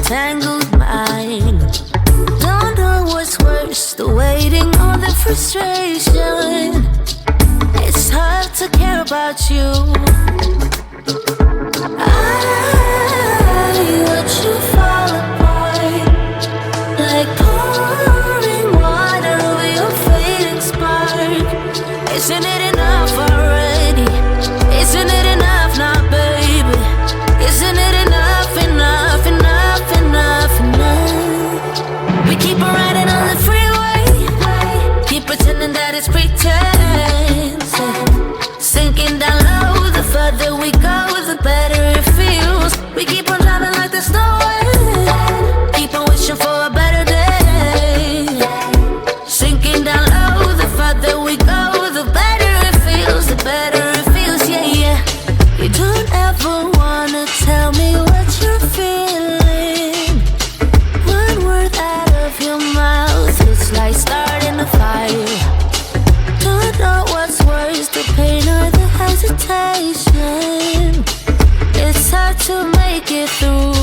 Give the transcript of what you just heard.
tangled mind. Don't know what's worse, the waiting or the frustration. It's hard to care about you. I watch you fall apart, like pouring water over your fading spark. Isn't it enough already? Isn't it enough now, baby? Isn't it enough, enough, enough, enough, enough? We keep on riding on the freeway, keep pretending that it's pretense. Sinking down low, the further we go, the better it feels. We keep on driving like there's no end. Keep on wishing for a better day. Sinking down low, the further we go, the better it feels, the better it feels, yeah, yeah. You don't ever wanna tell me what you're feeling. One word out of your mouth, it's like starting a fire. Don't know what's worse, the pain or the hesitation. It's hard to make it through.